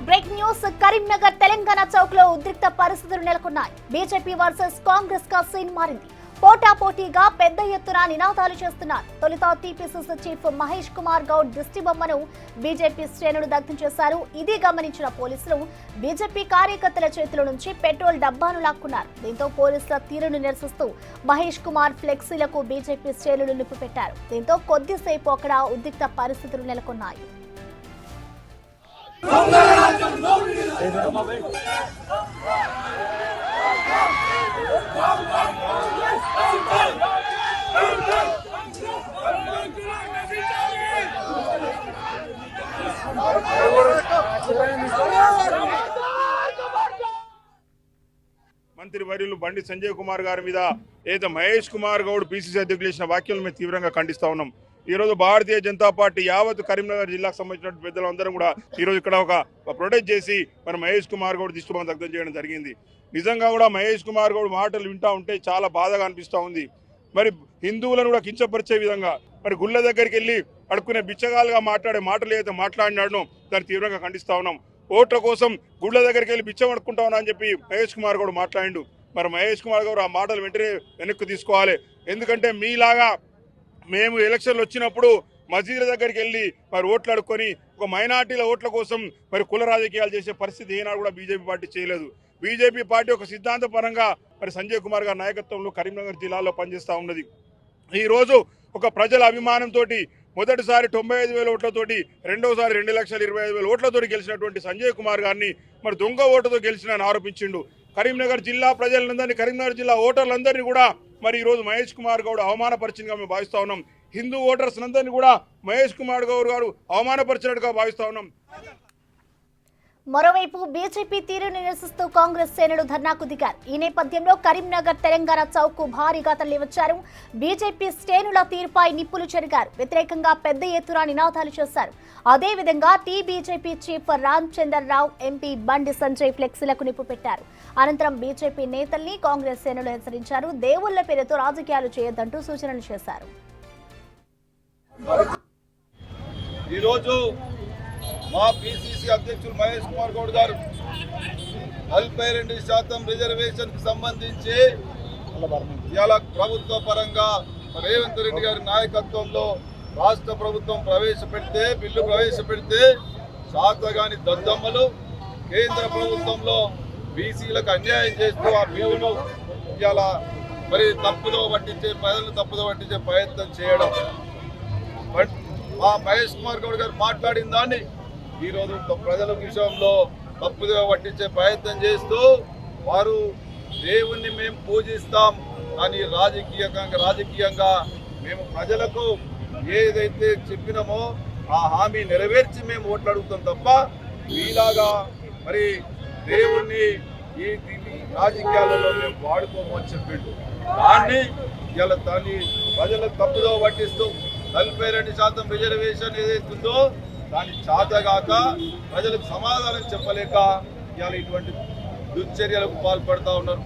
Breaking news Karimnagar Telangana Chowk లో ఉద్రిక్త పరిస్థితులు నెలకొన్నాయి. బీజేపీ వర్సెస్ కాంగ్రెస్ కా సీన్ మారింది. పోటాపోటీగా పెద్ద ఎత్తున నినాదాలు చేస్తున్నారు. తొలుత టీపీసీసీ చీఫ్ మహేష్ కుమార్ గౌడ్ దిష్టిబొమ్మను బీజేపీ శ్రేణులు దగ్ధం చేశారు. ఇది గమనించిన పోలీసులు బీజేపీ కార్యకర్తల చేతుల నుంచి పెట్రోల్ డబ్బాను లాక్కున్నారు. దీంతో పోలీసుల తీరును నిరసిస్తూ మహేష్ కుమార్ ఫ్లెక్సీలకు బీజేపీ శ్రేణులు నిప్పుపెట్టారు. దీంతో కొద్దిసేపు అక్కడ ఉద్రిక్త పరిస్థితులు నెలకొన్నాయి. మంత్రి వర్యులు బండి సంజయ్ కుమార్ గారి మీద ఏదో మహేష్ కుమార్ గౌడ్ పిసిసి అధ్యక్షులు చేసిన వ్యాఖ్యలు మేము తీవ్రంగా ఖండిస్తా ఉన్నాం. ఈ రోజు భారతీయ జనతా పార్టీ యావత్ కరీంనగర్ జిల్లాకు సంబంధించిన పెద్దలందరం కూడా ఈ రోజు ఇక్కడ ఒక ప్రొటెస్ట్ చేసి మరి మహేష్ కుమార్ గౌడ్ దిష్టిబొమ్మ దగ్ధం చేయడం జరిగింది. నిజంగా కూడా మహేష్ కుమార్ గౌడ్ మాటలు వింటా ఉంటే చాలా బాధగా అనిపిస్తూ ఉంది. మరి హిందువులను కూడా కించపరిచే విధంగా మరి గుళ్ళ దగ్గరికి వెళ్ళి అడుక్కునే బిచ్చగాలుగా మాట్లాడే మాటలు ఏదైతే మాట్లాడినాడో దాన్ని తీవ్రంగా ఖండిస్తా ఉన్నాం. ఓట్ల కోసం గుళ్ళ దగ్గరికి వెళ్ళి బిచ్చం అడుక్కుంటా ఉన్నా అని చెప్పి మహేష్ కుమార్ గౌడ్ మాట్లాడిండు. మరి మహేష్ కుమార్ గౌడ్ ఆ మాటలు వెంటనే వెనక్కి తీసుకోవాలి. ఎందుకంటే మీలాగా మేము ఎలక్షన్లు వచ్చినప్పుడు మసీదుల దగ్గరికి వెళ్ళి మరి ఓట్లు అడుక్కొని ఒక మైనార్టీల ఓట్ల కోసం మరి కుల రాజకీయాలు చేసే పరిస్థితి ఏనాడు కూడా బీజేపీ పార్టీ చేయలేదు. బీజేపీ పార్టీ ఒక సిద్ధాంతపరంగా మరి సంజయ్ కుమార్ గారి నాయకత్వంలో కరీంనగర్ జిల్లాలో పనిచేస్తూ ఉన్నది. ఈరోజు ఒక ప్రజల అభిమానంతో మొదటిసారి 95,000 ఓట్లతోటి, రెండోసారి 2,25,000 ఓట్లతోటి గెలిచినటువంటి సంజయ్ కుమార్ గారిని మరి దొంగ ఓటుతో గెలిచినని ఆరోపించిండు. కరీంనగర్ జిల్లా ప్రజలందరినీ, కరీంనగర్ జిల్లా ఓటర్లందరినీ కూడా మరి ఈరోజు మహేష్ కుమార్ గౌడ్ అవమానపరిచిందిగా మేము భావిస్తా ఉన్నాం. హిందూ ఓటర్స్ అందరినీ కూడా మహేష్ కుమార్ గౌడ్ గారు అవమానపరిచినట్టుగా భావిస్తా ఉన్నాం. మరోవైపు బీజేపీ తీరును నిరసిస్తూ కాంగ్రెస్ శ్రేణులు ధర్నాకు దిగారు. ఈ నేపథ్యంలో కరీంనగర్ తెలంగాణ చౌక్ కు భారీగా తరలివచ్చారు. బీజేపీ శ్రేణుల తీరుపై నిప్పులు చెరిగారు. వ్యతిరేకంగా పెద్ద ఎత్తున నినాదాలు చేశారు. అదేవిధంగా BJP chief Ramachandra Rao, MP Bandi Sanjay ఫ్లెక్సీలకు నిప్పు పెట్టారు. అనంతరం బీజేపీ నేతల్ని కాంగ్రెస్ శ్రేణులు హెచ్చరించారు. దేవుళ్ల పేరుతో రాజకీయాలు చేయొద్దంటూ సూచనలు చేశారు. మా పిసిసి అధ్యక్షులు మహేష్ కుమార్ గౌడ్ గారు 42% రిజర్వేషన్ కి సంబంధించి ఇలా ప్రభుత్వ పరంగా రేవంత్ రెడ్డి గారి నాయకత్వంలో రాష్ట్ర ప్రభుత్వం బిల్లు ప్రవేశపెడితే శాతగాని దద్దమ్మలు కేంద్ర ప్రభుత్వంలో బీసీలకు అన్యాయం చేస్తూ ఆ బిల్లును ఇలా మరి ప్రజలను తప్పుదో పట్టించే ప్రయత్నం చేయడం. మా మహేష్ కుమార్ గౌడ్ గారు మాట్లాడిన దాన్ని ఈరోజు ప్రజల విషయంలో తప్పుగా పట్టించే ప్రయత్నం చేస్తూ వారు దేవుణ్ణి మేము పూజిస్తాం కానీ రాజకీయంగా మేము ప్రజలకు ఏదైతే చెప్పినామో ఆ హామీ నెరవేర్చి మేము ఓట్లు అడుగుతాం తప్ప మీలాగా మరి దేవుణ్ణి ఈ రాజకీయాలలో మేము వాడుకోము అని చెప్పిండు. దాన్ని ప్రజలకు తప్పుదో పట్టిస్తూ 42% రిజర్వేషన్ ఏదైతుందో దాన్ని చాతగాక ప్రజలకు సమాధానం చెప్పలేక ఇవాళ ఇటువంటి దుశ్చర్యలకు పాల్పడతా ఉన్నారు.